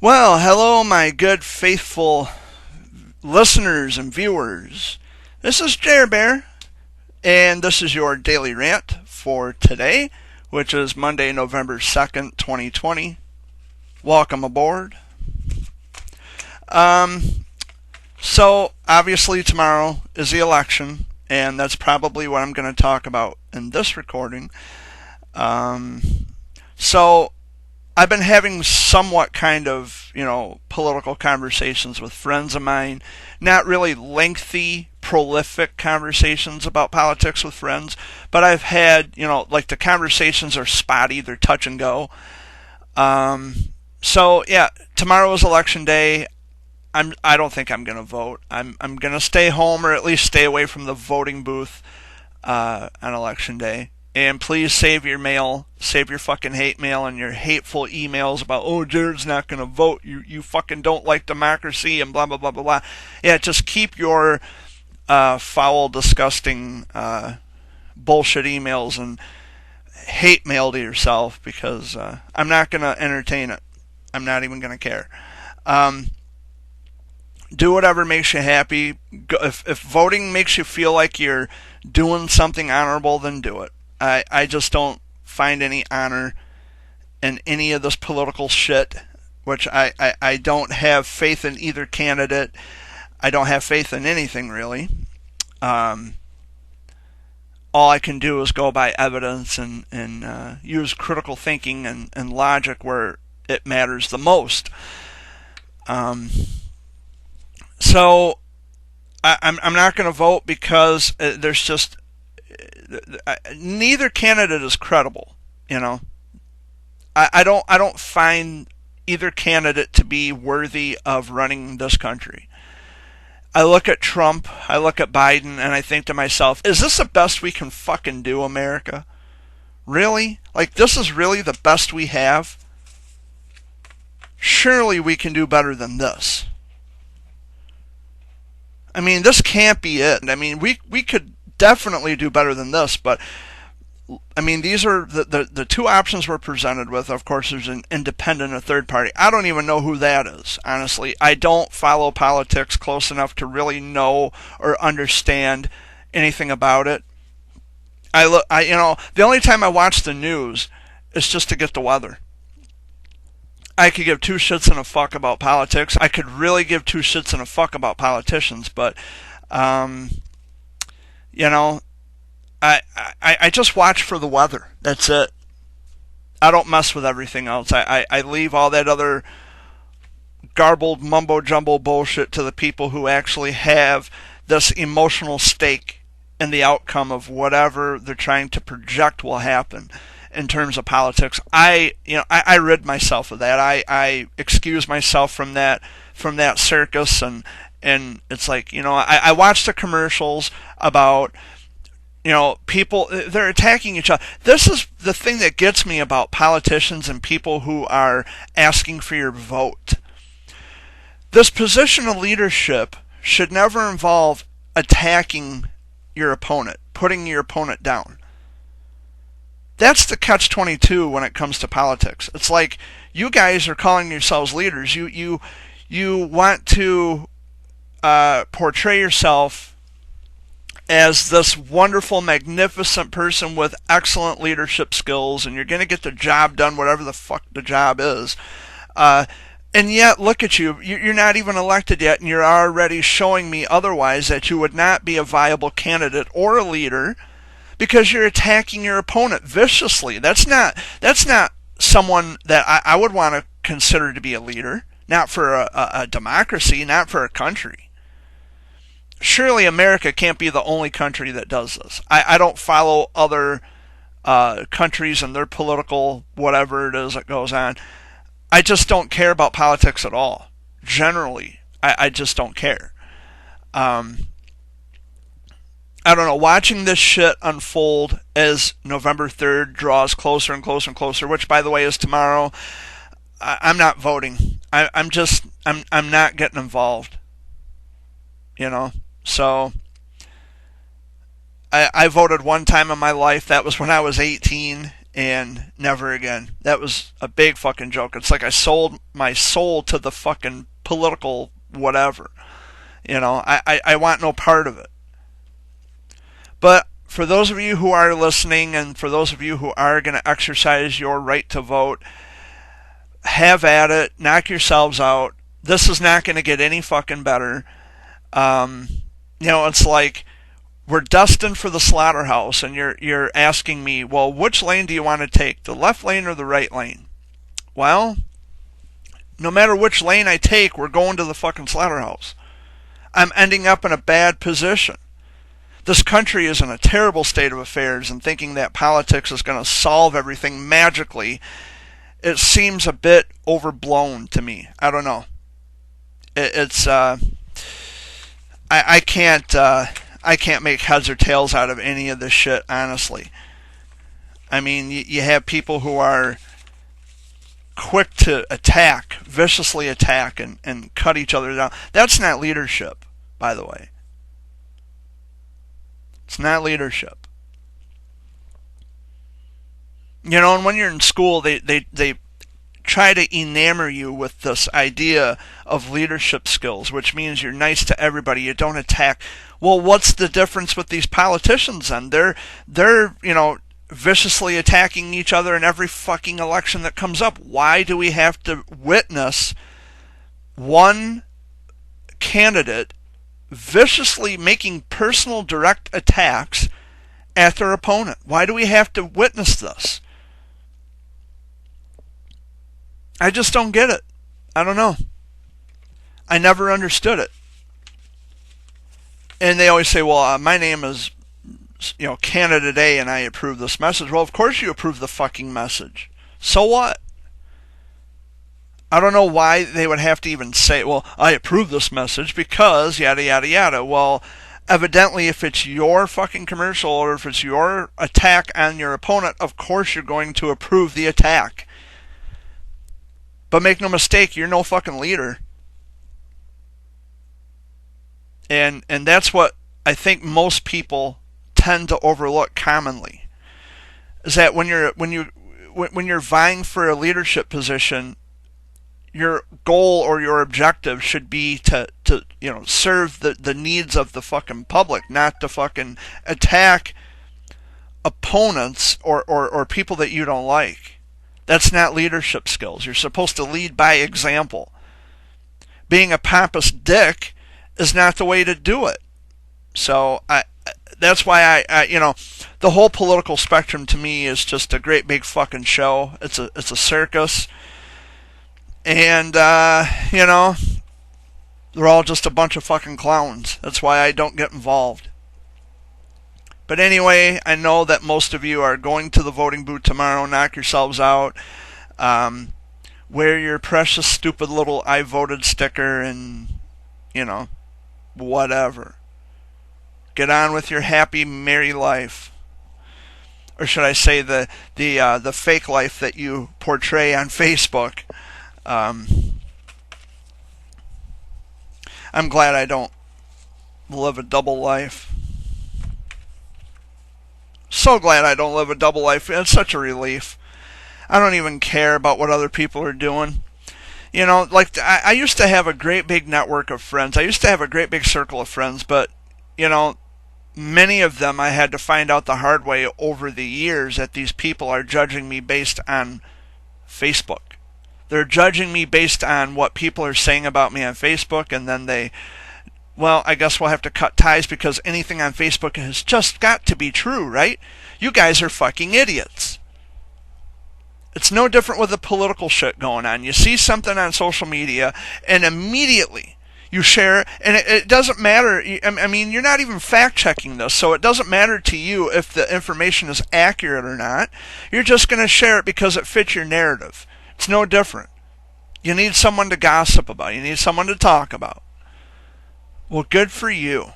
Well, hello, my good, faithful listeners and viewers. This is Jer Bear, and this is your daily rant for today, which is Monday, November 2nd, 2020. Welcome aboard. So, obviously, tomorrow is the election, and that's probably what I'm going to talk about in this recording. So, I've been having somewhat kind of, political conversations with friends of mine. Not really lengthy, prolific conversations about politics with friends, but I've had, like the conversations are spotty, they're touch and go. So yeah, tomorrow is election day. I don't think I'm gonna vote. I'm gonna stay home or at least stay away from the voting booth on election day. And please save your mail, save your fucking hate mail and your hateful emails about, oh, Jared's not going to vote, you fucking don't like democracy and blah, blah, blah, blah, blah. Yeah, just keep your foul, disgusting bullshit emails and hate mail to yourself because I'm not going to entertain it. I'm not even going to care. Do whatever makes you happy. If voting makes you feel like you're doing something honorable, then do it. I just don't find any honor in any of this political shit, which I don't have faith in either candidate. I don't have faith in anything, really. All I can do is go by evidence and use critical thinking and logic where it matters the most. So I'm not going to vote because there's just neither candidate is credible. I don't find either candidate to be worthy of running this country. I look at Trump, I look at Biden, and I think to myself, is this the best we can fucking do, America? Really? Like, this is really the best we have? Surely we can do better than this. I mean, this can't be it. I mean, we could definitely do better than this, but I mean, these are the two options we're presented with. Of course, there's an independent, a third party. I don't even know who that is, honestly. I don't follow politics close enough to really know or understand anything about it. The only time I watch the news is just to get the weather. I could give two shits and a fuck about politics. I could really give two shits and a fuck about politicians, but I just watch for the weather. That's it. I don't mess with everything else. I leave all that other garbled mumbo jumbo bullshit to the people who actually have this emotional stake in the outcome of whatever they're trying to project will happen in terms of politics. I rid myself of that. I excuse myself from that circus and it's like, I watch the commercials about people, they're attacking each other. This is the thing that gets me about politicians and people who are asking for your vote. This position of leadership should never involve attacking your opponent, putting your opponent down. That's the catch-22 when it comes to politics. It's like you guys are calling yourselves leaders. You want to portray yourself as this wonderful, magnificent person with excellent leadership skills, and you're going to get the job done, whatever the fuck the job is. And yet, look at you. You're not even elected yet, and you're already showing me otherwise that you would not be a viable candidate or a leader because you're attacking your opponent viciously. That's not someone that I would want to consider to be a leader. Not for a democracy, not for a country. Surely America can't be the only country that does this. I don't follow other countries and their political whatever it is that goes on. I just don't care about politics at all. Generally, I just don't care. I don't know. Watching this shit unfold as November 3rd draws closer and closer and closer, which, by the way, is tomorrow, I'm not voting. I'm not getting involved. So I voted one time in my life. That was when I was 18, and never again. That was a big fucking joke. It's like I sold my soul to the fucking political whatever. I want no part of it. But for those of you who are listening, and for those of you who are going to exercise your right to vote, have at it. Knock yourselves out. This is not going to get any fucking better. It's like we're destined for the slaughterhouse, and you're asking me, well, which lane do you want to take, the left lane or the right lane? Well, no matter which lane I take, we're going to the fucking slaughterhouse. I'm ending up in a bad position. This country is in a terrible state of affairs, and thinking that politics is going to solve everything magically, it seems a bit overblown to me. I don't know. I can't make heads or tails out of any of this shit, honestly. I mean, you have people who are quick to attack, viciously attack, and cut each other down. That's not leadership, by the way. It's not leadership. And when you're in school, they try to enamor you with this idea of leadership skills, which means you're nice to everybody, you don't attack. Well, what's the difference with these politicians then? They're viciously attacking each other in every fucking election that comes up. Why do we have to witness one candidate viciously making personal direct attacks at their opponent? Why do we have to witness this? I just don't get it. I don't know. I never understood it. And they always say, well, my name is Candidate A and I approve this message. Well, of course you approve the fucking message. So what? I don't know why they would have to even say, well, I approve this message because yada, yada, yada. Well, evidently, if it's your fucking commercial or if it's your attack on your opponent, of course you're going to approve the attack. But make no mistake, you're no fucking leader. And that's what I think most people tend to overlook commonly. Is that when you're vying for a leadership position, your goal or your objective should be to serve the needs of the fucking public, not to fucking attack opponents or people that you don't like. That's not leadership skills. You're supposed to lead by example. Being a pompous dick is not the way to do it. So that's why I the whole political spectrum to me is just a great big fucking show. It's a circus. And, they're all just a bunch of fucking clowns. That's why I don't get involved. But anyway, I know that most of you are going to the voting booth tomorrow. Knock yourselves out. Wear your precious, stupid little I voted sticker and, whatever. Get on with your happy, merry life. Or should I say the fake life that you portray on Facebook. I'm glad I don't live a double life. So glad I don't live a double life. It's such a relief. I don't even care about what other people are doing. I used to have a great big network of friends. I used to have a great big circle of friends, but, many of them I had to find out the hard way over the years that these people are judging me based on Facebook. They're judging me based on what people are saying about me on Facebook, and then I guess we'll have to cut ties because anything on Facebook has just got to be true, right? You guys are fucking idiots. It's no different with the political shit going on. You see something on social media, and immediately you share it, and it doesn't matter. I mean, you're not even fact-checking this, so it doesn't matter to you if the information is accurate or not. You're just going to share it because it fits your narrative. It's no different. You need someone to gossip about. You need someone to talk about. Well, good for you.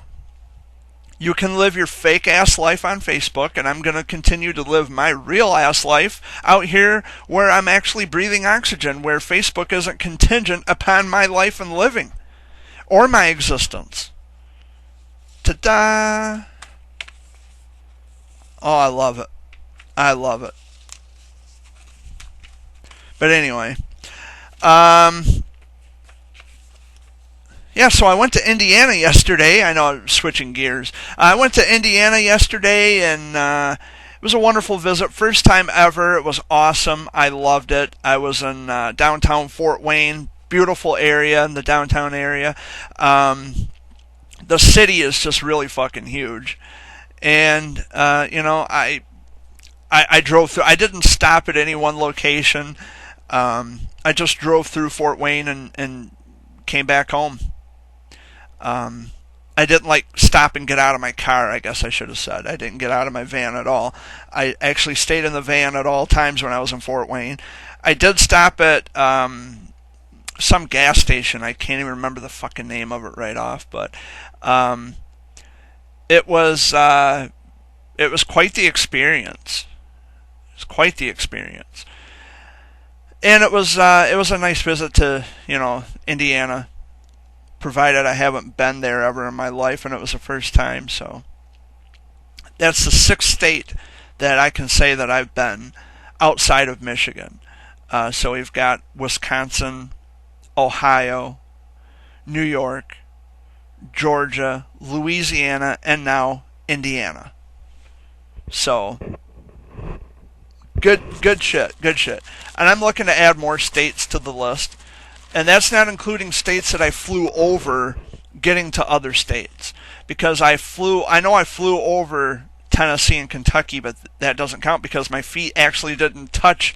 You can live your fake-ass life on Facebook, and I'm going to continue to live my real-ass life out here where I'm actually breathing oxygen, where Facebook isn't contingent upon my life and living or my existence. Ta-da! Oh, I love it. I love it. But anyway, um, yeah, so I went to Indiana yesterday. I know I'm switching gears. I went to Indiana yesterday, and it was a wonderful visit. First time ever. It was awesome. I loved it. I was in downtown Fort Wayne. Beautiful area in the downtown area. The city is just really fucking huge. And, I drove through. I didn't stop at any one location. I just drove through Fort Wayne and came back home. Um, I didn't like stop and get out of my car. I guess I should have said I didn't get out of my van at all. I actually stayed in the van at all times when I was in Fort Wayne. I did stop at some gas station. I can't even remember the fucking name of it right off, but um, it was it was quite the experience. It was quite the experience, and it was a nice visit to Indiana, provided I haven't been there ever in my life, and it was the first time. So that's the sixth state that I can say that I've been outside of Michigan. So we've got Wisconsin, Ohio, New York, Georgia, Louisiana, and now Indiana. So good shit, good shit. And I'm looking to add more states to the list. And that's not including states that I flew over getting to other states. Because I know I flew over Tennessee and Kentucky, but that doesn't count because my feet actually didn't touch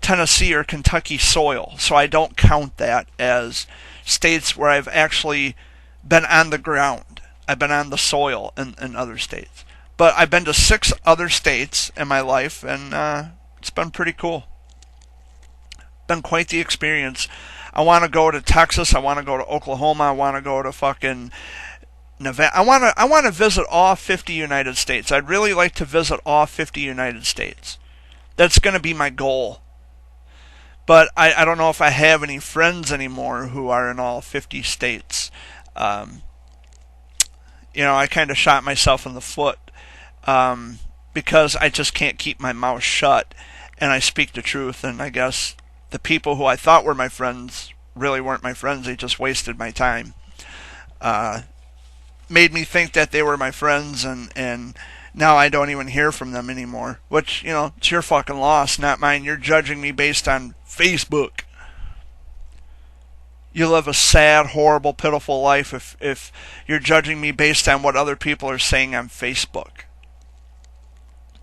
Tennessee or Kentucky soil. So I don't count that as states where I've actually been on the ground. I've been on the soil in other states. But I've been to 6 other states in my life, and it's been pretty cool. Been quite the experience. I want to go to Texas. I want to go to Oklahoma. I want to go to fucking Nevada. I want to visit all 50 United States. I'd really like to visit all 50 United States. That's going to be my goal. But I don't know if I have any friends anymore who are in all 50 states. I kind of shot myself in the foot because I just can't keep my mouth shut and I speak the truth. And I guess the people who I thought were my friends really weren't my friends. They just wasted my time. Made me think that they were my friends, and now I don't even hear from them anymore. Which, it's your fucking loss, not mine. You're judging me based on Facebook. You live a sad, horrible, pitiful life if you're judging me based on what other people are saying on Facebook.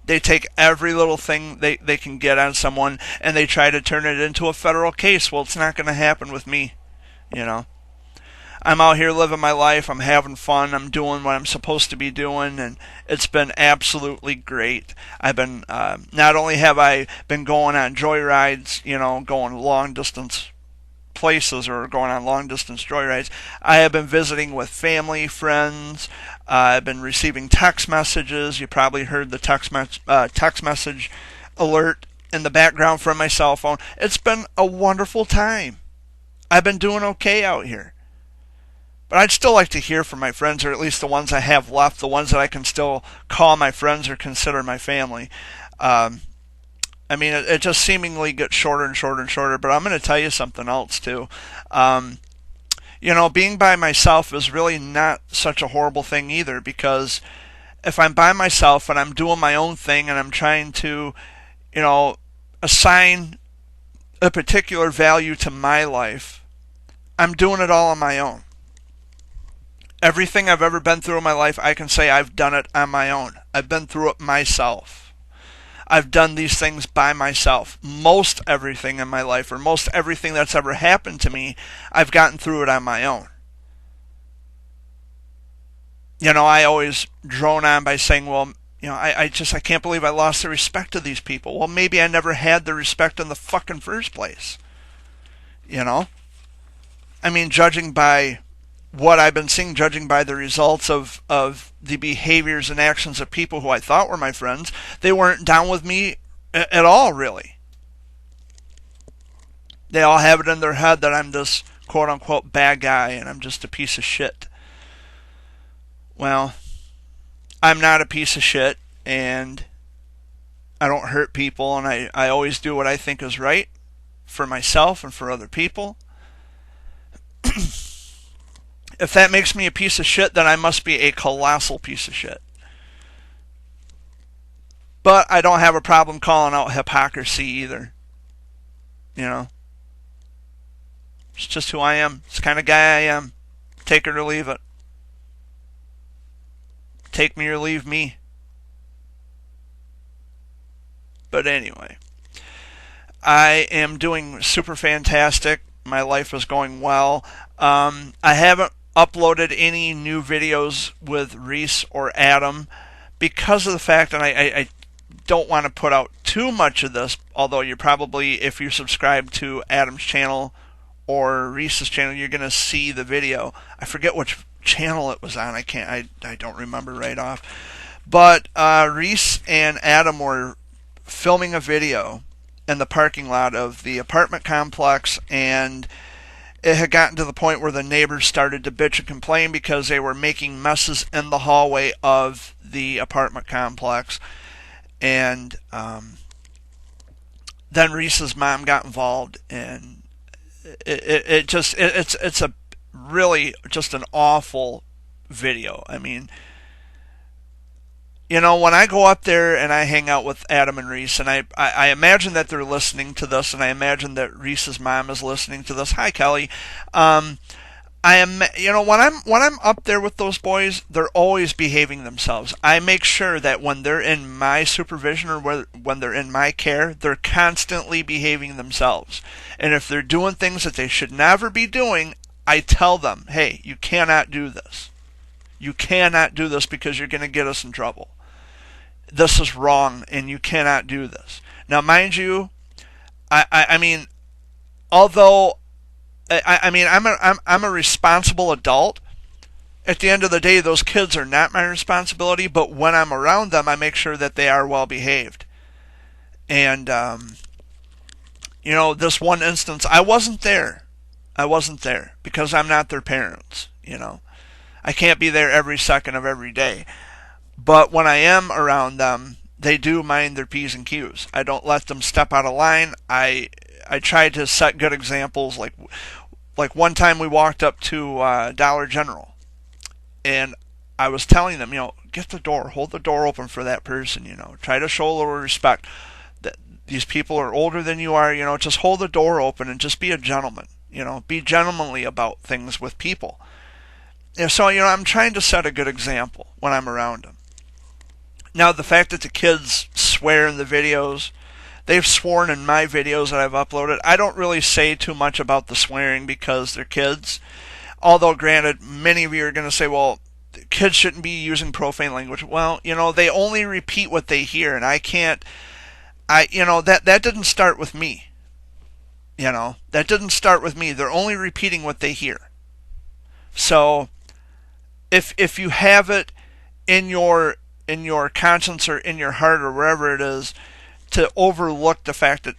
They take every little thing they can get on someone and they try to turn it into a federal case. Well, it's not going to happen with me. I'm out here living my life. I'm having fun. I'm doing what I'm supposed to be doing, and it's been absolutely great. I've been not only have I been going on joyrides, going long distance places or going on long distance joyrides. I have been visiting with family, friends. I've been receiving text messages. You probably heard the text message alert in the background from my cell phone. It's been a wonderful time. I've been doing okay out here. But I'd still like to hear from my friends, or at least the ones I have left, the ones that I can still call my friends or consider my family. It just seemingly gets shorter and shorter and shorter, but I'm going to tell you something else, too. Being by myself is really not such a horrible thing either, because if I'm by myself and I'm doing my own thing and I'm trying to, assign a particular value to my life, I'm doing it all on my own. Everything I've ever been through in my life, I can say I've done it on my own. I've been through it myself. I've done these things by myself. Most everything in my life, or most everything that's ever happened to me, I've gotten through it on my own. I always drone on by saying, well, I can't believe I lost the respect of these people. Well, maybe I never had the respect in the fucking first place. Judging by what I've been seeing, judging by the results of the behaviors and actions of people who I thought were my friends, they weren't down with me at all, really. They all have it in their head that I'm this quote-unquote bad guy and I'm just a piece of shit. Well, I'm not a piece of shit, and I don't hurt people, and I always do what I think is right for myself and for other people. If that makes me a piece of shit, then I must be a colossal piece of shit. But I don't have a problem calling out hypocrisy either. You know? It's just who I am. It's the kind of guy I am. Take it or leave it. Take me or leave me. But anyway, I am doing super fantastic. My life is going well. I haven't uploaded any new videos with Reese or Adam because of the fact that I don't want to put out too much of this, although you're probably, if you subscribe to Adam's channel or Reese's channel, you're going to see the video. I forget which channel it was on. I don't remember right off. But Reese and Adam were filming a video in the parking lot of the apartment complex, and it had gotten to the point where the neighbors started to bitch and complain because they were making messes in the hallway of the apartment complex. And then Reese's mom got involved, and it's a really just an awful video. I mean, you know, when I go up there and I hang out with Adam and Reese, and I imagine that they're listening to this, and I imagine that Reese's mom is listening to this. Hi, Kelly. I am, you know, when I'm up there with those boys, they're always behaving themselves. I make sure that when they're in my supervision or when they're in my care, they're constantly behaving themselves. And if they're doing things that they should never be doing, I tell them, hey, you cannot do this. You cannot do this because you're going to get us in trouble. This is wrong, and you cannot do this. Now, mind you, I mean, although I'm a responsible adult. At the end of the day, those kids are not my responsibility. But when I'm around them, I make sure that they are well behaved. And you know, this one instance, I wasn't there. I wasn't there because I'm not their parents. You know, I can't be there every second of every day. But when I am around them, they do mind their P's and Q's. I don't let them step out of line. I try to set good examples. Like one time we walked up to Dollar General, and I was telling them, you know, get the door, hold the door open for that person, you know, try to show a little respect. That these people are older than you are, you know, just hold the door open and just be a gentleman, you know, be gentlemanly about things with people. And so, you know, I'm trying to set a good example when I'm around them. Now, the fact that the kids swear in the videos, they've sworn in my videos that I've uploaded. I don't really say too much about the swearing because they're kids. Although, granted, many of you are going to say, well, kids shouldn't be using profane language. Well, you know, they only repeat what they hear, and you know, that didn't start with me. You know, that didn't start with me. They're only repeating what they hear. So, if you have it in your conscience or in your heart or wherever it is, to overlook the fact that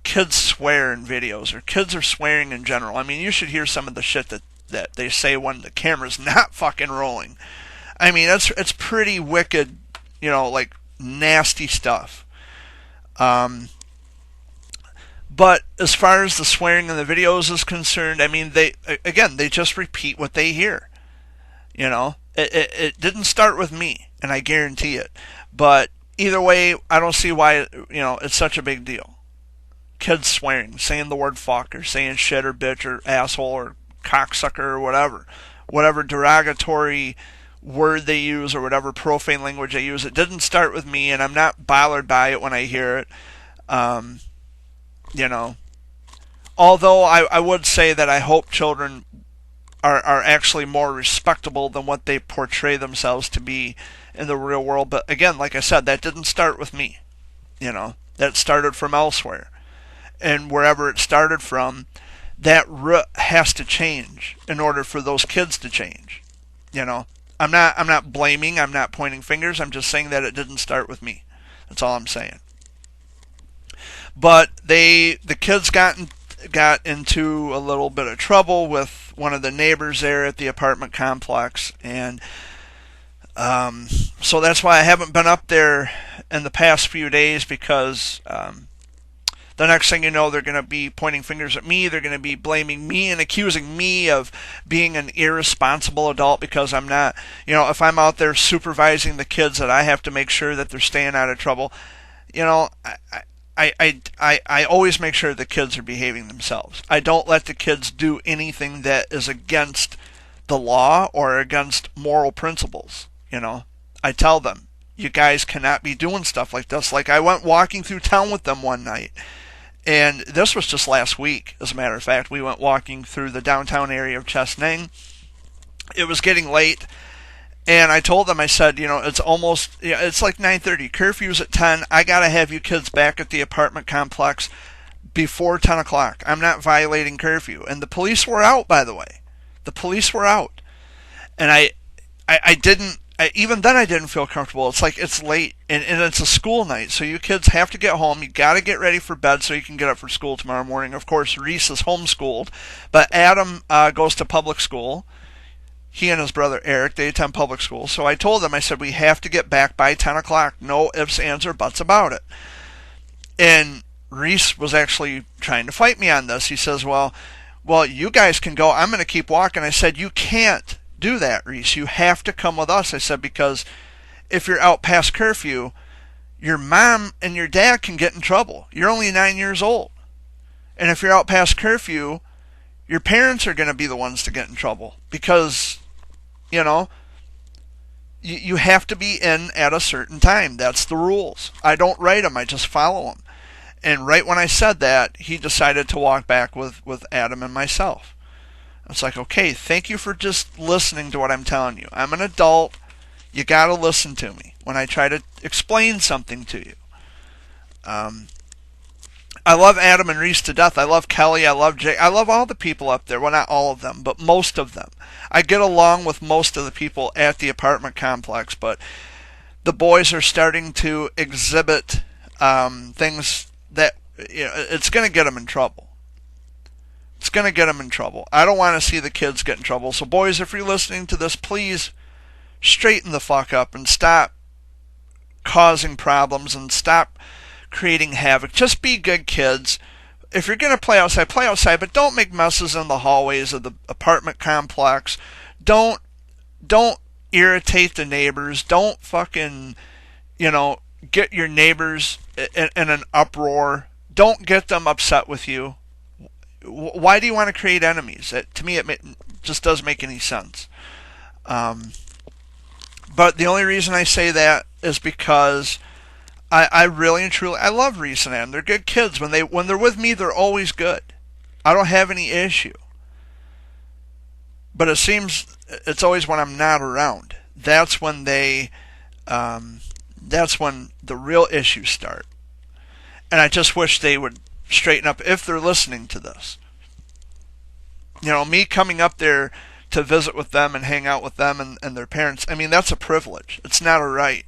kids swear in videos or kids are swearing in general. I mean, you should hear some of the shit that they say when the camera's not fucking rolling. I mean, it's pretty wicked, you know, like nasty stuff. But as far as the swearing in the videos is concerned, I mean, they just repeat what they hear. You know, it didn't start with me, and I guarantee it. But either way, I don't see why, you know, it's such a big deal. Kids swearing, saying the word fuck, or saying shit or bitch or asshole or cocksucker or whatever derogatory word they use or whatever profane language they use. It didn't start with me, and I'm not bothered by it when I hear it. You know, although I would say that I hope children are actually more respectable than what they portray themselves to be in the real world. But again, like I said, that didn't start with me. You know, that started from elsewhere. And wherever it started from, that root has to change in order for those kids to change. You know, I'm not blaming, I'm not pointing fingers, I'm just saying that it didn't start with me. That's all I'm saying. But the kids got into a little bit of trouble with one of the neighbors there at the apartment complex, and so that's why I haven't been up there in the past few days, because The next thing you know, they're going to be pointing fingers at me. They're going to be blaming me and accusing me of being an irresponsible adult because I'm not, if I'm out there supervising the kids, that I have to make sure that they're staying out of trouble. I always make sure the kids are behaving themselves. I don't let the kids do anything that is against the law or against moral principles. I tell them, you guys cannot be doing stuff like this. Like, I went walking through town with them one night, and this was just last week, as a matter of fact. We went walking through the downtown area of Chesnang. It was getting late, and I told them, I said, it's almost, it's like 9:30. Curfew's at 10. I got to have you kids back at the apartment complex before 10 o'clock. I'm not violating curfew. And the police were out, by the way. The police were out. And I didn't, even then I didn't feel comfortable. It's like, it's late, and it's a school night, so you kids have to get home. You got to get ready for bed so you can get up for school tomorrow morning. Of course, Reese is homeschooled, but Adam goes to public school. He and his brother Eric, they attend public school. So I told them, I said, we have to get back by 10 o'clock. No ifs, ands, or buts about it. And Reese was actually trying to fight me on this. He says, well, you guys can go. I'm going to keep walking. I said, you can't do that, Reese. You have to come with us. I said, because if you're out past curfew, your mom and your dad can get in trouble. You're only 9 years old. And if you're out past curfew, your parents are going to be the ones to get in trouble because, you have to be in at a certain time. That's the rules. I don't write them. I just follow them. And right when I said that, he decided to walk back with Adam and myself. It's like, okay, thank you for just listening to what I'm telling you. I'm an adult. You got to listen to me when I try to explain something to you. I love Adam and Reese to death. I love Kelly. I love Jake. I love all the people up there. Well, not all of them, but most of them. I get along with most of the people at the apartment complex, but the boys are starting to exhibit things that it's going to get them in trouble. It's going to get them in trouble. I don't want to see the kids get in trouble. So, boys, if you're listening to this, please straighten the fuck up and stop causing problems and stop creating havoc. Just be good kids. If you're going to play outside, but don't make messes in the hallways of the apartment complex. Don't irritate the neighbors. Don't fucking, get your neighbors in an uproar. Don't get them upset with you. Why do you want to create enemies? To me, it just doesn't make any sense. But the only reason I say that is because I really and truly, I love Reese and Adam. They're good kids. When they're with me, they're always good. I don't have any issue. But it seems it's always when I'm not around. That's when that's when the real issues start. And I just wish they would straighten up if they're listening to this. Me coming up there to visit with them and hang out with them and their parents, I mean, that's a privilege. It's not a right.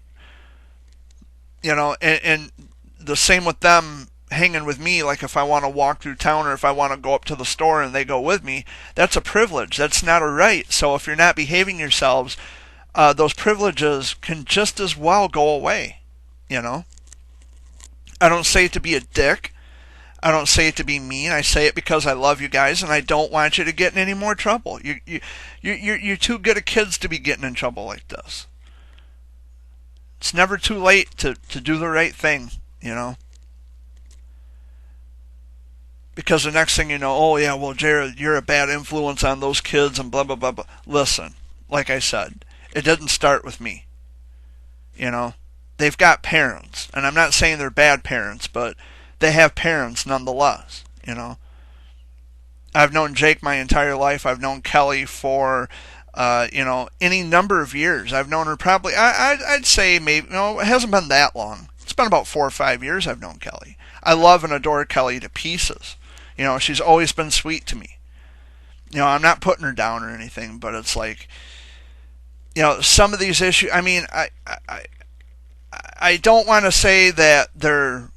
And the same with them hanging with me, like if I want to walk through town or if I want to go up to the store and they go with me, that's a privilege. That's not a right. So if you're not behaving yourselves, those privileges can just as well go away. I don't say it to be a dick. I don't say it to be mean. I say it because I love you guys and I don't want you to get in any more trouble. You're too good at kids to be getting in trouble like this. It's never too late to do the right thing, Because the next thing you know, oh yeah, well, Jared, you're a bad influence on those kids and blah, blah, blah, blah. Listen, like I said, it didn't start with me. They've got parents. And I'm not saying they're bad parents, but they have parents nonetheless, I've known Jake my entire life. I've known Kelly for, any number of years. I've known her probably, I'd say maybe, it hasn't been that long. It's been about 4 or 5 years I've known Kelly. I love and adore Kelly to pieces. She's always been sweet to me. I'm not putting her down or anything, but it's like, some of these issues, I mean, I don't want to say that they're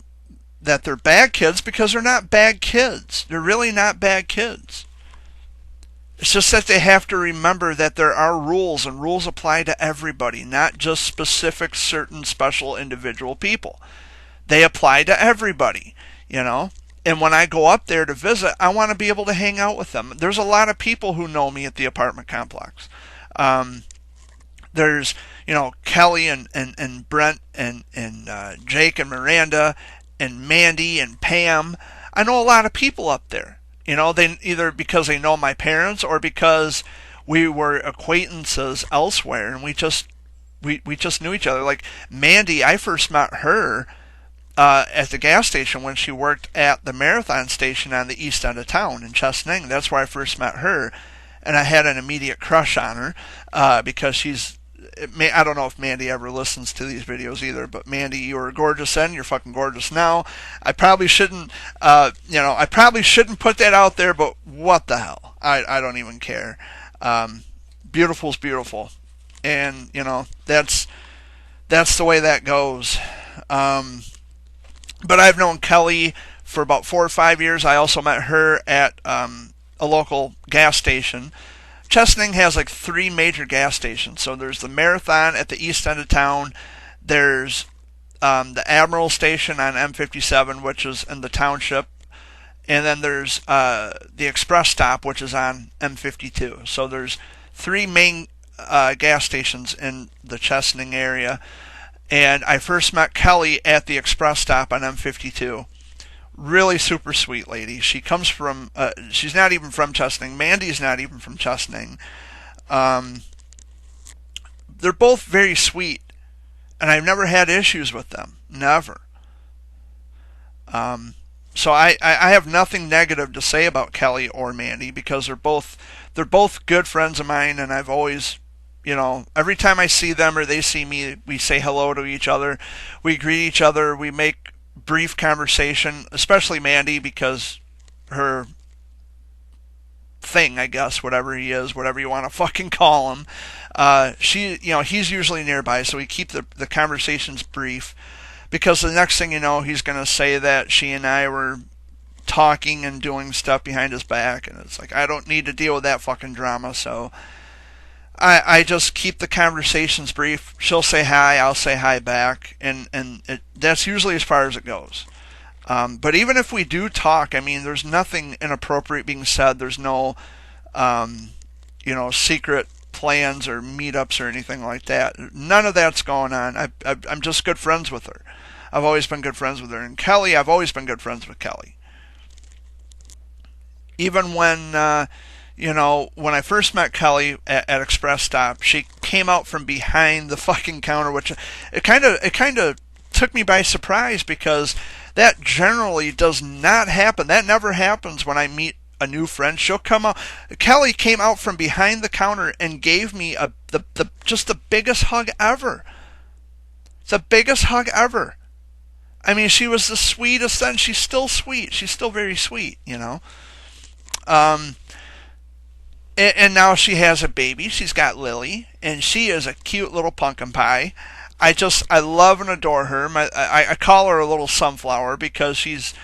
bad kids because they're not bad kids. They're really not bad kids. It's just that they have to remember that there are rules, and rules apply to everybody, not just specific, certain, special, individual people. They apply to everybody, And when I go up there to visit, I want to be able to hang out with them. There's a lot of people who know me at the apartment complex. Um, there's, Kelly and Brent and Jake and Miranda and Mandy and Pam. I know a lot of people up there. They either because they know my parents or because we were acquaintances elsewhere, and we just knew each other. Like Mandy, I first met her at the gas station when she worked at the Marathon station on the east end of town in Chesaning. That's where I first met her, and I had an immediate crush on her because she's. I don't know if Mandy ever listens to these videos either, but Mandy, you were gorgeous then. You're fucking gorgeous now. I probably shouldn't, I probably shouldn't put that out there, but what the hell? I don't even care. Beautiful's beautiful, and that's the way that goes. But I've known Kelly for about 4 or 5 years. I also met her at a local gas station. Chesaning has like 3 major gas stations. So there's the Marathon at the east end of town. There's the Admiral station on M57, which is in the township. And then there's the Express stop, which is on M52. So there's 3 main gas stations in the Chesaning area. And I first met Kelly at the Express stop on M52. Really super sweet lady. She comes from, she's not even from Chesaning. Mandy's not even from Chesaning. They're both very sweet, and I've never had issues with them. Never. So I have nothing negative to say about Kelly or Mandy because they're both good friends of mine, and I've always, every time I see them or they see me, we say hello to each other. We greet each other. We make brief conversation, especially Mandy, because her thing, I guess, whatever he is, whatever you want to fucking call him, he's usually nearby, so we keep the conversations brief, because the next thing you know, he's going to say that she and I were talking and doing stuff behind his back, and it's like, I don't need to deal with that fucking drama, so I just keep the conversations brief. She'll say hi, I'll say hi back, and that's usually as far as it goes. But even if we do talk, I mean, there's nothing inappropriate being said. There's no, secret plans or meetups or anything like that. None of that's going on. I'm just good friends with her. I've always been good friends with her. And Kelly, I've always been good friends with Kelly. Even when when I first met Kelly at Express Stop, she came out from behind the fucking counter, which it kind of took me by surprise because that generally does not happen. That never happens when I meet a new friend. She'll come out. Kelly came out from behind the counter and gave me just the biggest hug ever. The biggest hug ever. I mean, she was the sweetest then. She's still sweet. She's still very sweet, And now she has a baby. She's got Lily, and she is a cute little pumpkin pie. I love and adore her. I call her a little sunflower because she's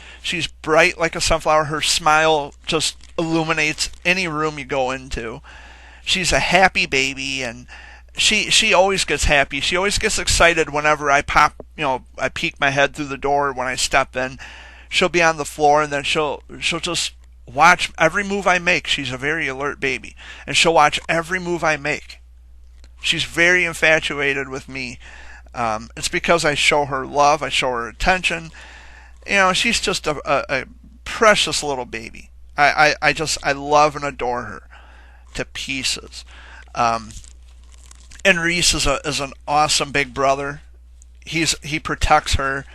bright like a sunflower. Her smile just illuminates any room you go into. She's a happy baby, and she always gets happy. She always gets excited whenever I peek my head through the door when I step in. She'll be on the floor, and then she'll just watch every move I make. She's a very alert baby, and she'll watch every move I make. She's very infatuated with me. It's because I show her love, I show her attention. She's just a precious little baby. I love and adore her to pieces. And Reese is an awesome big brother. He protects her.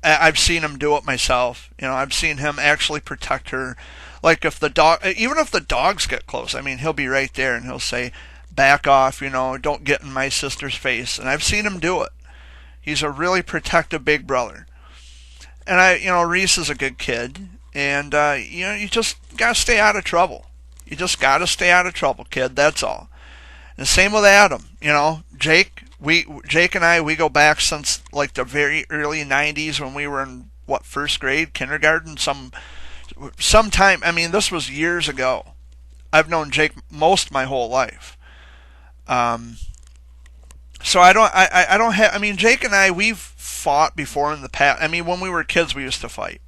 I've seen him do it myself. I've seen him actually protect her. Like even if the dogs get close, I mean, he'll be right there and he'll say, "Back off, don't get in my sister's face." And I've seen him do it. He's a really protective big brother. And Reese is a good kid, and you just gotta stay out of trouble. You just gotta stay out of trouble, kid. That's all. And same with Adam. Jake. Jake and I, we go back since like the very early 90s when we were in, first grade, kindergarten, sometime. I mean, this was years ago. I've known Jake most my whole life. So I don't have, I mean, Jake and I, we've fought before in the past. I mean, when we were kids, we used to fight.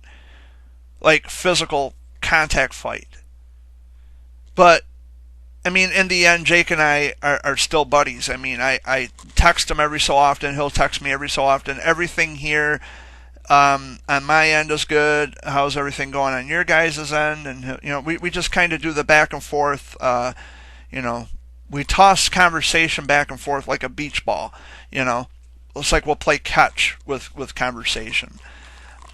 like physical contact fight. But I mean, in the end, Jake and I are still buddies. I mean, I text him every so often. He'll text me every so often. Everything here on my end is good. How's everything going on your guys' end? And we just kind of do the back and forth. We toss conversation back and forth like a beach ball. It's like we'll play catch with conversation.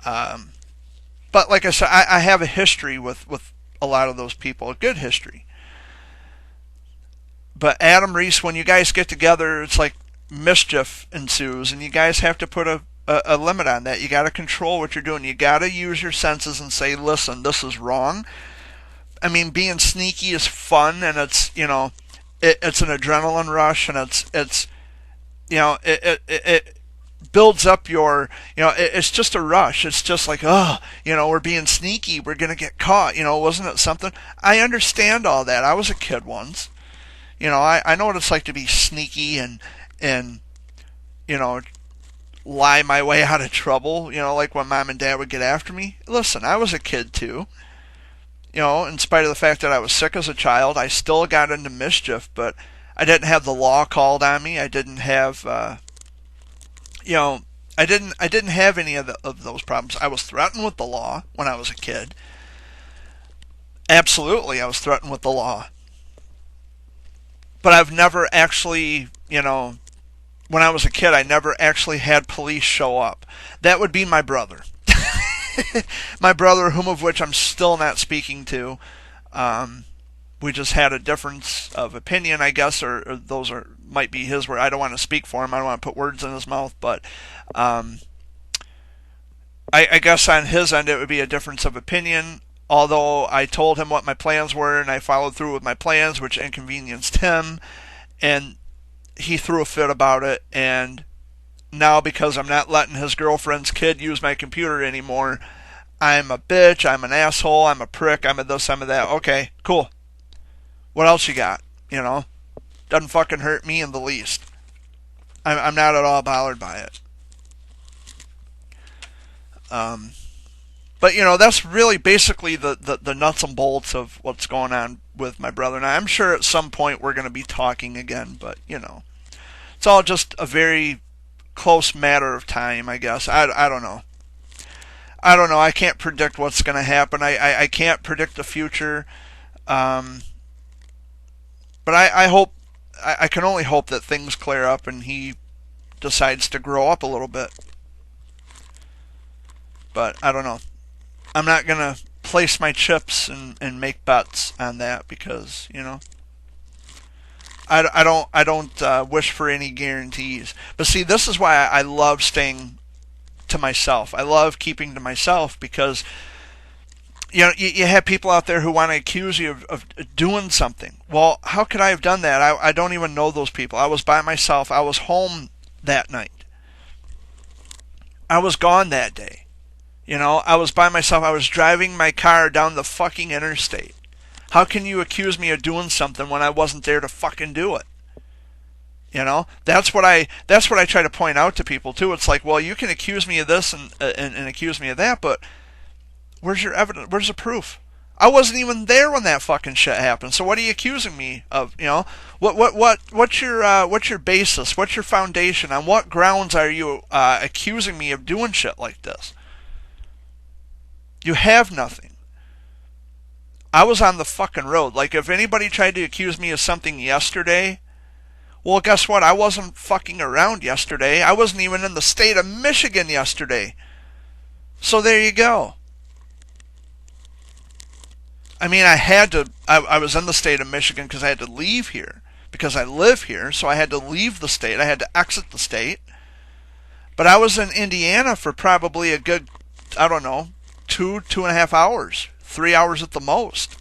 But like I said, I have a history with a lot of those people, a good history. But Adam Reese, when you guys get together, it's like mischief ensues, and you guys have to put a limit on that. You got to control what you're doing. You got to use your senses and say, listen, this is wrong. I mean, being sneaky is fun, and it's it's an adrenaline rush, and it builds up your it's just a rush. It's just like, we're being sneaky, we're gonna get caught. Wasn't it something? I understand all that. I was a kid once. I know what it's like to be sneaky and lie my way out of trouble, like when mom and dad would get after me. Listen, I was a kid too. In spite of the fact that I was sick as a child, I still got into mischief, but I didn't have the law called on me. I didn't have, I didn't have any of those problems. I was threatened with the law when I was a kid. Absolutely, I was threatened with the law. But I've never actually, when I was a kid, I never actually had police show up. That would be my brother. My brother, whom of which I'm still not speaking to. We just had a difference of opinion, I guess, or those might be his words. I don't want to speak for him. I don't want to put words in his mouth, but I guess on his end it would be a difference of opinion. Although I told him what my plans were and I followed through with my plans, which inconvenienced him, and he threw a fit about it. And now, because I'm not letting his girlfriend's kid use my computer anymore, I'm a bitch, I'm an asshole, I'm a prick, I'm a this, I'm a that. Okay, cool. What else you got? Doesn't fucking hurt me in the least. I'm not at all bothered by it. But that's really basically the nuts and bolts of what's going on with my brother and I. I'm sure at some point we're going to be talking again, but it's all just a very close matter of time, I guess. I don't know. I can't predict what's going to happen. I can't predict the future. But I hope, I can only hope that things clear up and he decides to grow up a little bit. But I don't know. I'm not going to place my chips and make bets on that because, I don't wish for any guarantees. But see, this is why I love staying to myself. I love keeping to myself because, you have people out there who want to accuse you of doing something. Well, how could I have done that? I don't even know those people. I was by myself. I was home that night. I was gone that day. I was by myself. I was driving my car down the fucking interstate. How can you accuse me of doing something when I wasn't there to fucking do it? That's what I try to point out to people too. It's like, well, you can accuse me of this and accuse me of that, but where's your evidence? Where's the proof? I wasn't even there when that fucking shit happened. So what are you accusing me of? What's your basis? What's your foundation? On what grounds are you accusing me of doing shit like this? You have nothing. I was on the fucking road. Like, if anybody tried to accuse me of something yesterday, well, guess what? I wasn't fucking around yesterday. I wasn't even in the state of Michigan yesterday. So there you go. I mean, I was in the state of Michigan because I had to leave here. Because I live here, so I had to leave the state. I had to exit the state. But I was in Indiana for probably a good, 2.5 hours, 3 hours at the most.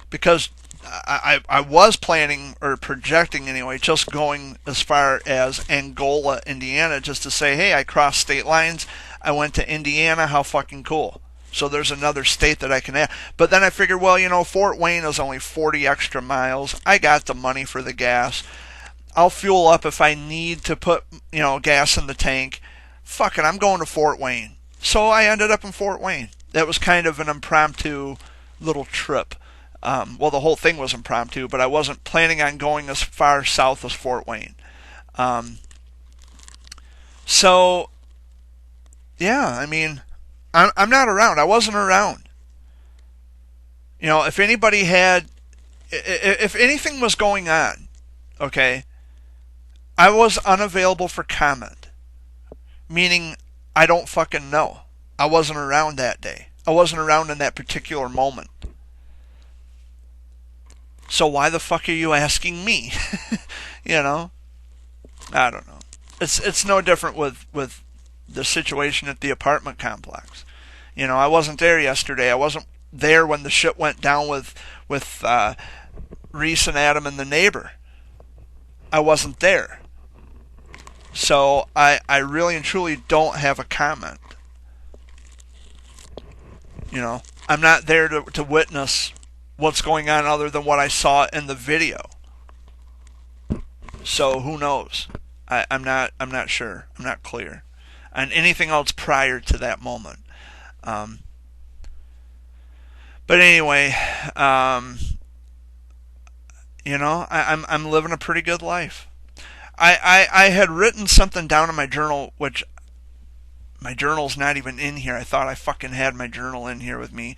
Because I was planning, or projecting anyway, just going as far as Angola, Indiana, just to say, hey, I crossed state lines, I went to Indiana, how fucking cool. So there's another state that I can add. But then I figured, well, Fort Wayne is only 40 extra miles. I got the money for the gas. I'll fuel up if I need to put, gas in the tank. Fuck it, I'm going to Fort Wayne. So I ended up in Fort Wayne. That was kind of an impromptu little trip. Well, the whole thing was impromptu, but I wasn't planning on going as far south as Fort Wayne. Um, so, yeah, I mean, I'm not around. I wasn't around. You know, if anybody had, if anything was going on, okay, I was unavailable for comment. Meaning, I don't fucking know. I wasn't around that day. I wasn't around in that particular moment. So why the fuck are you asking me? You know? I don't know. It's no different with the situation at the apartment complex. You know, I wasn't there yesterday. I wasn't there when the shit went down with Reese and Adam and the neighbor. I wasn't there. So I really and truly don't have a comment. You know, I'm not there to witness what's going on other than what I saw in the video. So who knows? I'm not sure. I'm not clear on anything else prior to that moment. But anyway, you know, I'm living a pretty good life. I had written something down in my journal, which my journal's not even in here. I thought I fucking had my journal in here with me.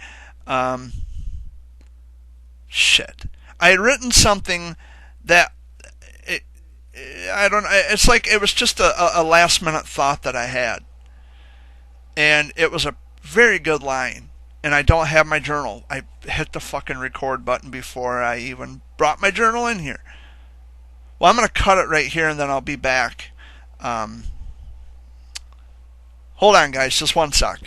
Shit. I had written something that I don't. It's like it was just a last minute thought that I had, and it was a very good line. And I don't have my journal. I hit the fucking record button before I even brought my journal in here. Well, I'm gonna cut it right here, and then I'll be back. Hold on, guys, just one sec.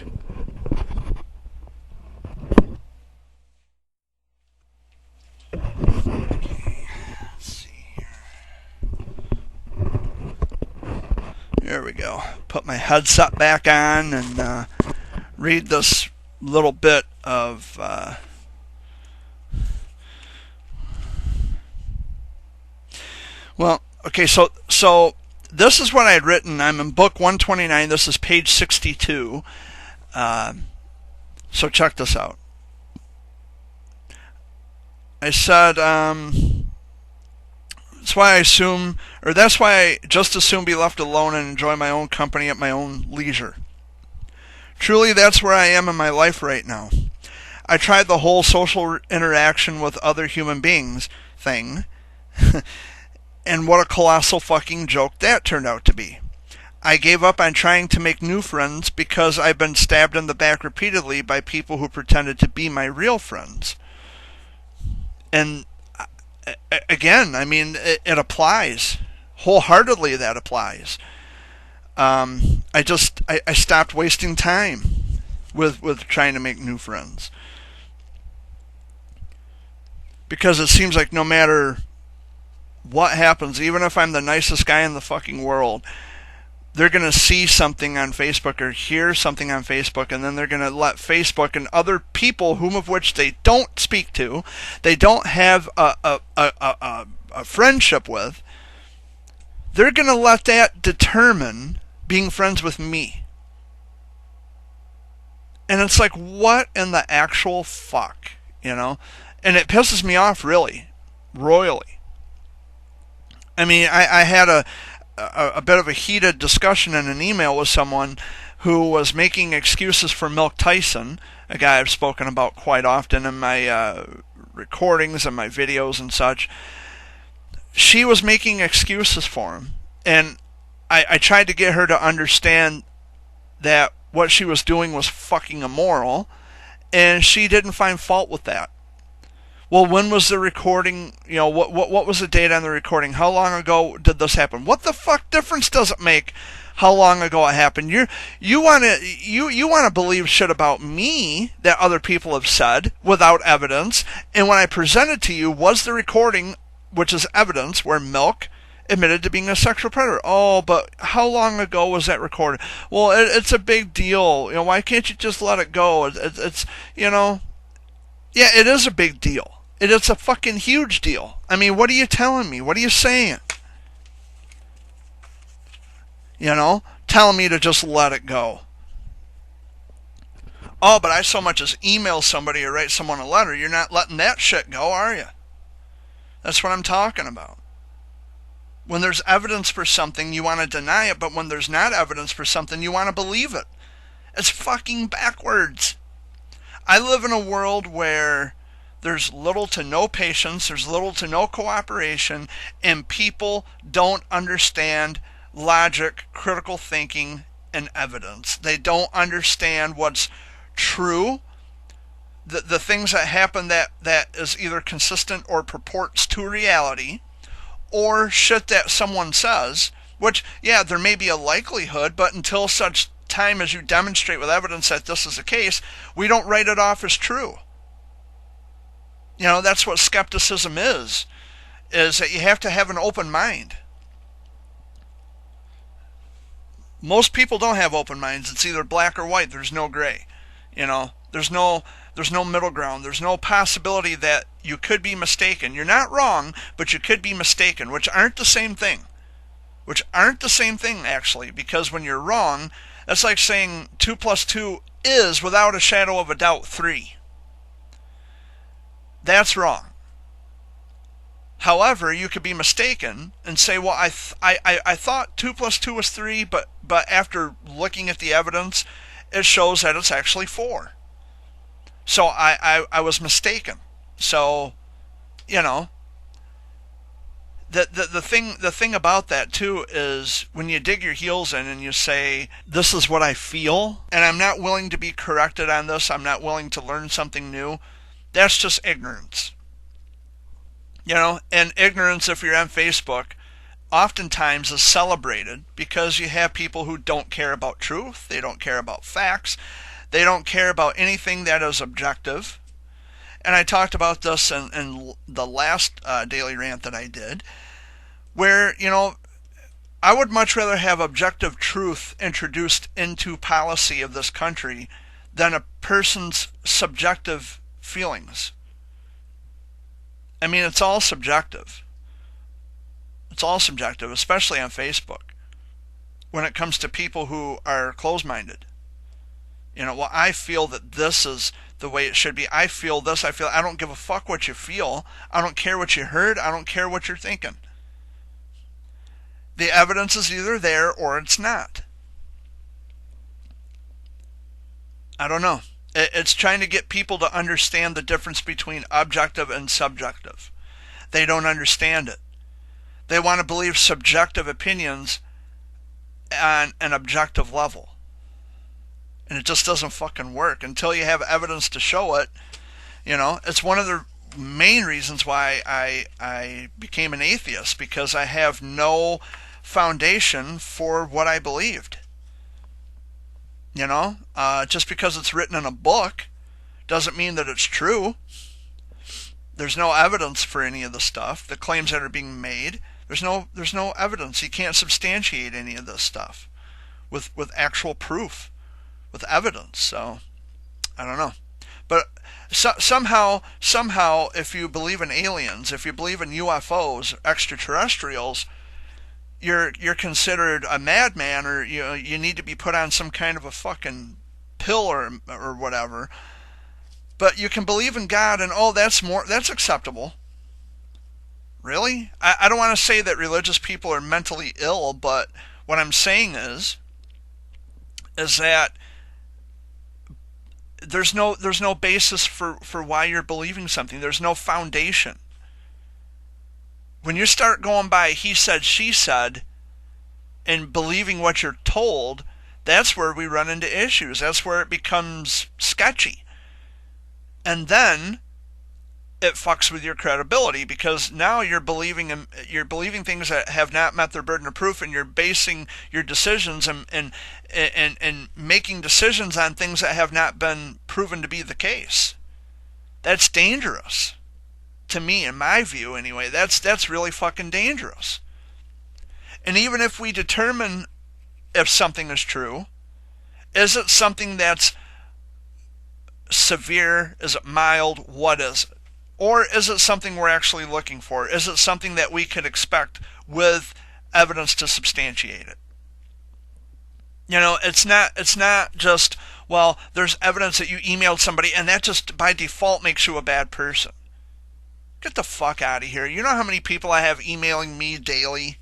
There we go. Put my headset back on and read this little bit of well, okay, so this is what I had written. I'm in book 129. This is page 62. So check this out. I said, that's why I just as soon be left alone and enjoy my own company at my own leisure. Truly, that's where I am in my life right now. I tried the whole social interaction with other human beings thing, and what a colossal fucking joke that turned out to be. I gave up on trying to make new friends because I've been stabbed in the back repeatedly by people who pretended to be my real friends. And again, I mean, it applies. Wholeheartedly, that applies. I stopped wasting time with trying to make new friends. Because it seems like no matter what happens, even if I'm the nicest guy in the fucking world, they're going to see something on Facebook or hear something on Facebook, and then they're going to let Facebook and other people, whom of which they don't speak to, they don't have a friendship with, they're going to let that determine being friends with me. And it's like, what in the actual fuck, you know? And it pisses me off, really, royally. I mean, I had a bit of a heated discussion in an email with someone who was making excuses for Milk Tyson, a guy I've spoken about quite often in my recordings and my videos and such. She was making excuses for him, and I tried to get her to understand that what she was doing was fucking immoral, and she didn't find fault with that. Well, when was the recording? You know, what was the date on the recording? How long ago did this happen? What the fuck difference does it make how long ago it happened? You want to believe shit about me that other people have said without evidence, and when I presented to you was the recording, which is evidence, where Milk admitted to being a sexual predator. Oh, but how long ago was that recorded? Well, it's a big deal. You know, why can't you just let it go? It's you know, yeah, it is a big deal. It is a fucking huge deal. I mean, what are you telling me? What are you saying? You know, telling me to just let it go. Oh, but I so much as email somebody or write someone a letter. You're not letting that shit go, are you? That's what I'm talking about. When there's evidence for something, you want to deny it, but when there's not evidence for something, you want to believe it. It's fucking backwards. I live in a world where there's little to no patience, there's little to no cooperation, and people don't understand logic, critical thinking, and evidence. They don't understand what's true, the things that happen that is either consistent or purports to reality, or shit that someone says, which, yeah, there may be a likelihood, but until such time as you demonstrate with evidence that this is the case, we don't write it off as true. You know, that's what skepticism is that you have to have an open mind. Most people don't have open minds. It's either black or white. There's no gray. You know, there's no middle ground. There's no possibility that you could be mistaken. You're not wrong, but you could be mistaken, which aren't the same thing. Actually, because when you're wrong, that's like saying 2 plus 2 is, without a shadow of a doubt, 3. That's wrong. However, you could be mistaken and say, well, I thought 2 plus 2 was 3, but after looking at the evidence, it shows that it's actually 4. So I was mistaken. So, you know, the thing about that too is when you dig your heels in and you say, this is what I feel, and I'm not willing to be corrected on this, I'm not willing to learn something new, that's just ignorance. You know, and ignorance, if you're on Facebook, oftentimes is celebrated because you have people who don't care about truth, they don't care about facts, they don't care about anything that is objective. And I talked about this in the last daily rant that I did, where, you know, I would much rather have objective truth introduced into policy of this country than a person's subjective feelings. I mean, it's all subjective. It's all subjective, especially on Facebook, when it comes to people who are closed-minded. You know, well, I feel that this is the way it should be. I feel this. I don't give a fuck what you feel. I don't care what you heard. I don't care what you're thinking. The evidence is either there or it's not. I don't know. It's trying to get people to understand the difference between objective and subjective. They don't understand it. They want to believe subjective opinions on an objective level. And it just doesn't fucking work until you have evidence to show it. You know, it's one of the main reasons why I became an atheist, because I have no foundation for what I believed. You know, just because it's written in a book doesn't mean that it's true. There's no evidence for any of the stuff, the claims that are being made. There's no evidence. You can't substantiate any of this stuff with actual proof, with evidence. So I don't know. But somehow, if you believe in aliens, if you believe in UFOs, extraterrestrials, you're considered a madman, or you need to be put on some kind of a fucking pill or whatever. But you can believe in God, and that's acceptable. Really? I don't want to say that religious people are mentally ill, but what I'm saying is that there's no basis for why you're believing something. There's no foundation. When you start going by he said, she said, and believing what you're told, that's where we run into issues. That's where it becomes sketchy. And then it fucks with your credibility, because now you're believing things that have not met their burden of proof, and you're basing your decisions and making decisions on things that have not been proven to be the case. That's dangerous. To me, in my view anyway, that's really fucking dangerous. And even if we determine if something is true, is it something that's severe? Is it mild? What is it? Or is it something we're actually looking for? Is it something that we could expect with evidence to substantiate it? You know, it's not just Well, there's evidence that you emailed somebody, and that just by default makes you a bad person. Get the fuck out of here. You know how many people I have emailing me daily?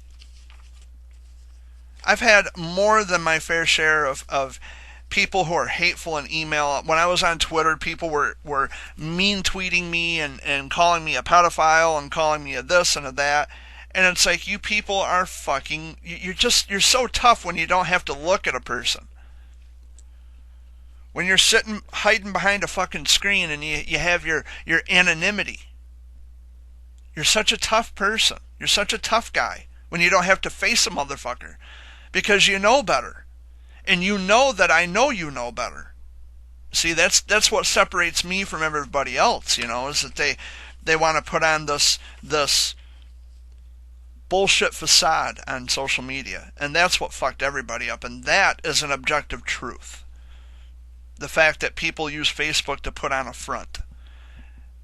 I've had more than my fair share of people who are hateful in email. When I was on Twitter, people were mean tweeting me and calling me a pedophile and calling me a this and a that. And it's like, you people are fucking, you're so tough when you don't have to look at a person. When you're sitting, hiding behind a fucking screen and you have your anonymity. You're such a tough person. You're such a tough guy when you don't have to face a motherfucker. Because you know better. And you know that I know you know better. See, that's what separates me from everybody else, is that they want to put on this bullshit facade on social media. And that's what fucked everybody up. And that is an objective truth. The fact that people use Facebook to put on a front.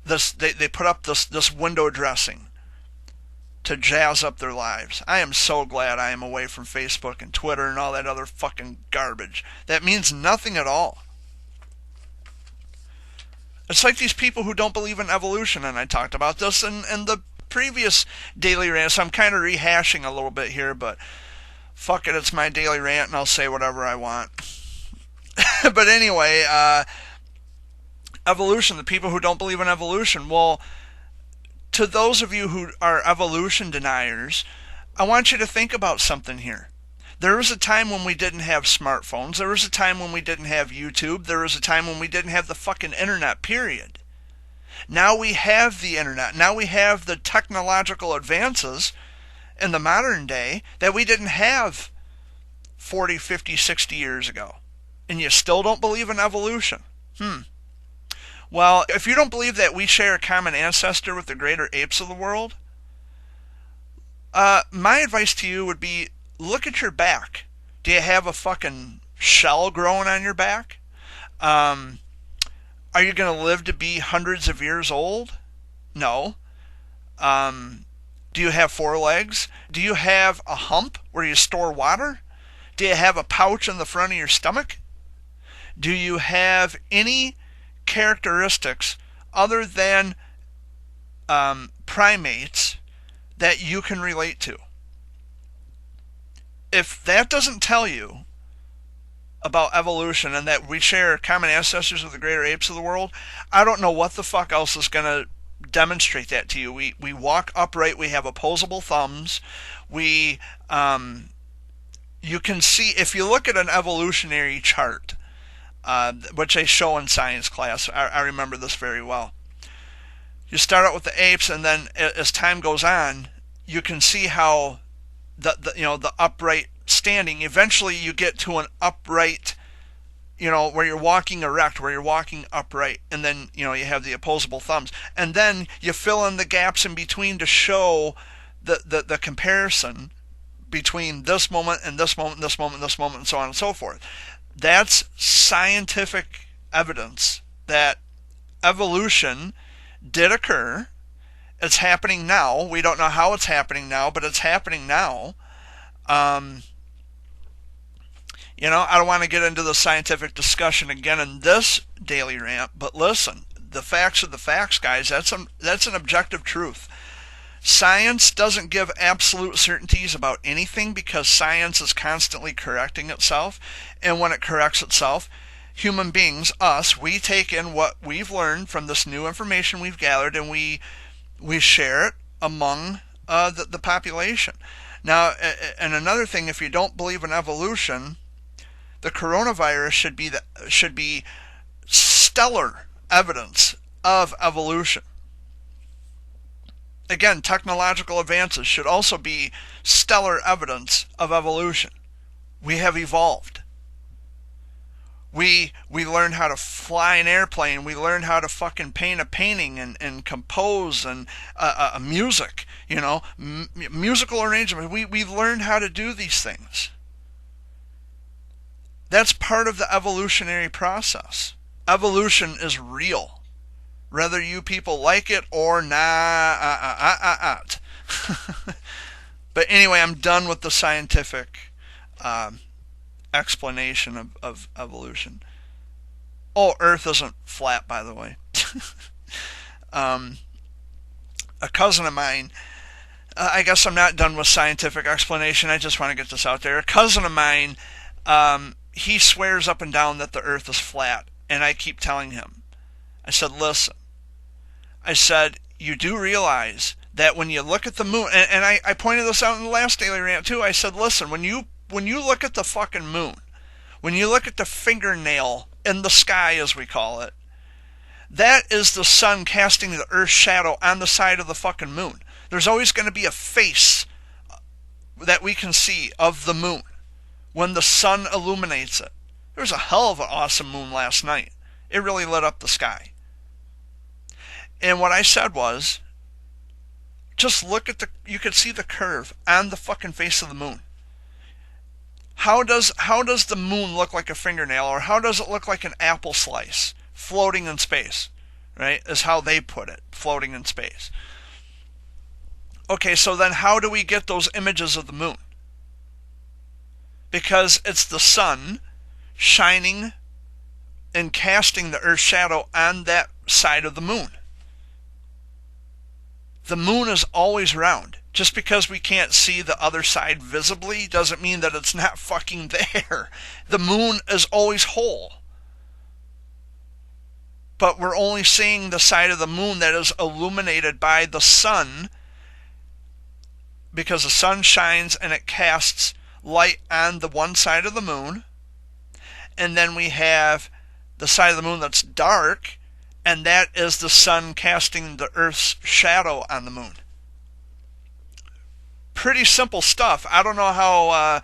They put up this window dressing to jazz up their lives. I am so glad I am away from Facebook and Twitter and all that other fucking garbage. That means nothing at all. It's like these people who don't believe in evolution, and I talked about this in the previous daily rant, so I'm kind of rehashing a little bit here, but fuck it, it's my daily rant, and I'll say whatever I want. But anyway, evolution, the people who don't believe in evolution, well, to those of you who are evolution deniers, I want you to think about something here. There was a time when we didn't have smartphones. There was a time when we didn't have YouTube. There was a time when we didn't have the fucking internet, period. Now we have the internet. Now we have the technological advances in the modern day that we didn't have 40, 50, 60 years ago. And you still don't believe in evolution. Well, if you don't believe that we share a common ancestor with the greater apes of the world, my advice to you would be, look at your back. Do you have a fucking shell growing on your back? Are you going to live to be hundreds of years old? No. Do you have 4 legs? Do you have a hump where you store water? Do you have a pouch in the front of your stomach? Do you have any characteristics other than primates that you can relate to? If that doesn't tell you about evolution and that we share common ancestors with the greater apes of the world, I don't know what the fuck else is going to demonstrate that to you. We walk upright. We have opposable thumbs. You can see, if you look at an evolutionary chart, which they show in science class, I remember this very well. You start out with the apes, and then as time goes on, you can see how the upright standing. Eventually, you get to an upright, where you're walking erect, where you're walking upright, and then you have the opposable thumbs, and then you fill in the gaps in between to show the comparison between this moment and this moment, this moment, this moment, and so on and so forth. That's scientific evidence that evolution did occur. It's happening now. We don't know how it's happening now, but it's happening now. I don't want to get into the scientific discussion again in this daily rant, but listen, the facts are the facts, guys. That's an objective truth. Science doesn't give absolute certainties about anything because science is constantly correcting itself. And when it corrects itself, human beings, us, we take in what we've learned from this new information we've gathered and we share it among the population. Now, and another thing, if you don't believe in evolution, the coronavirus should be stellar evidence of evolution. Again, technological advances should also be stellar evidence of evolution. We have evolved. We learned how to fly an airplane. We learned how to fucking paint a painting and compose and music. Musical arrangement. We've learned how to do these things. That's part of the evolutionary process. Evolution is real. Whether you people like it or not. But anyway, I'm done with the scientific explanation of evolution. Oh, Earth isn't flat, by the way. um, a cousin of mine, I guess I'm not done with scientific explanation. I just want to get this out there. A cousin of mine, he swears up and down that the Earth is flat, and I keep telling him. I said, listen. I said, you do realize that when you look at the moon, and I pointed this out in the last Daily Rant too. I said, listen, when you look at the fucking moon, when you look at the fingernail in the sky, as we call it, that is the sun casting the Earth's shadow on the side of the fucking moon. There's always going to be a face that we can see of the moon when the sun illuminates it. There was a hell of an awesome moon last night. It really lit up the sky. And what I said was, just look at you could see the curve on the fucking face of the moon. How does the moon look like a fingernail, or how does it look like an apple slice floating in space? Right? Is how they put it, floating in space. Okay, so then how do we get those images of the moon? Because it's the sun shining and casting the Earth's shadow on that side of the moon. The moon is always round. Just because we can't see the other side visibly doesn't mean that it's not fucking there. The moon is always whole. But we're only seeing the side of the moon that is illuminated by the sun, because the sun shines and it casts light on the one side of the moon. And then we have the side of the moon that's dark, and that is the sun casting the Earth's shadow on the moon. Pretty simple stuff. I don't know how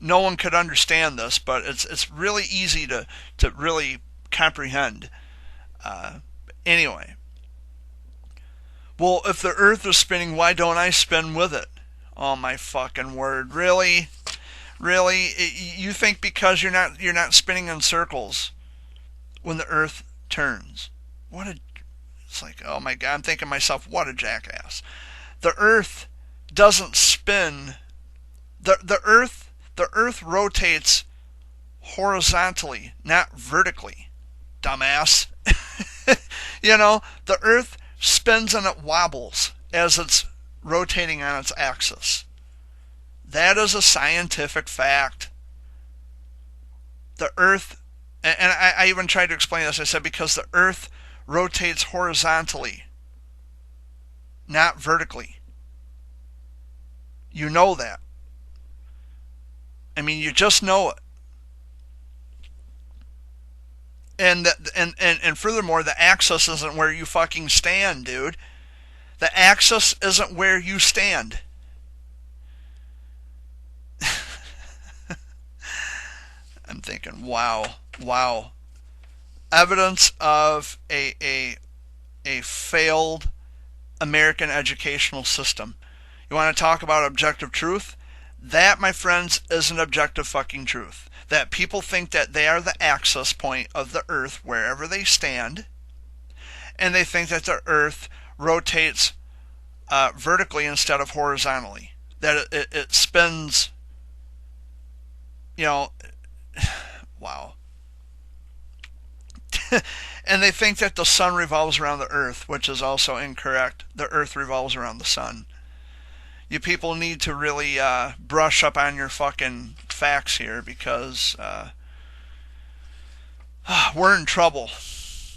no one could understand this, but it's really easy to really comprehend. Anyway. Well, if the Earth is spinning, why don't I spin with it? Oh my fucking word. Really? Really? You think because you're not spinning in circles when the Earth turns? It's like, oh my God, I'm thinking to myself, what a jackass. The Earth doesn't spin. The Earth rotates horizontally, not vertically. Dumbass. You know, the Earth spins and it wobbles as it's rotating on its axis. That is a scientific fact. The Earth, and I even tried to explain this, I said because the Earth rotates horizontally, not vertically. You know that. I mean, you just know it. And furthermore, the axis isn't where you fucking stand, dude. The axis isn't where you stand. I'm thinking, wow. Evidence of a failed American educational system. You want to talk about objective truth? That, my friends, is an objective fucking truth. That people think that they are the access point of the Earth wherever they stand, and they think that the Earth rotates vertically instead of horizontally. That it spins, you know, wow. And they think that the sun revolves around the Earth, which is also incorrect. The Earth revolves around the sun. You people need to really brush up on your fucking facts here, because we're in trouble.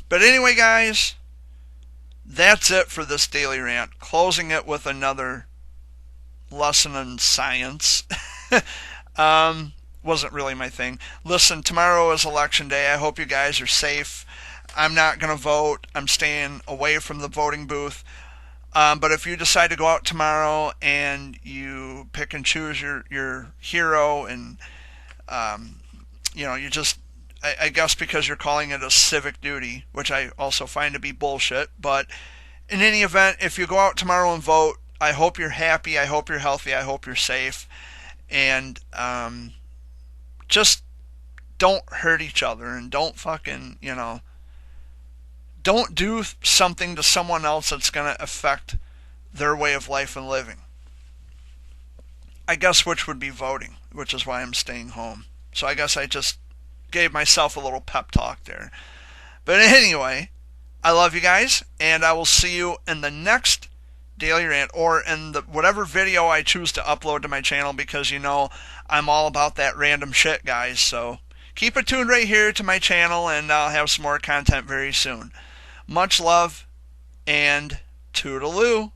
But anyway, guys, that's it for this daily rant. Closing it with another lesson in science. Wasn't really my thing. Listen, tomorrow is election day. I hope you guys are safe. I'm not going to vote. I'm staying away from the voting booth. But if you decide to go out tomorrow and you pick and choose your hero, and you just, I guess because you're calling it a civic duty, which I also find to be bullshit. But in any event, if you go out tomorrow and vote, I hope you're happy. I hope you're healthy. I hope you're safe. And just don't hurt each other, and don't fucking, don't do something to someone else that's going to affect their way of life and living. I guess which would be voting, which is why I'm staying home. So I guess I just gave myself a little pep talk there. But anyway, I love you guys, and I will see you in the next Daily Rant, or in the whatever video I choose to upload to my channel, because I'm all about that random shit, guys. So keep it tuned right here to my channel, and I'll have some more content very soon. Much love, and toodaloo.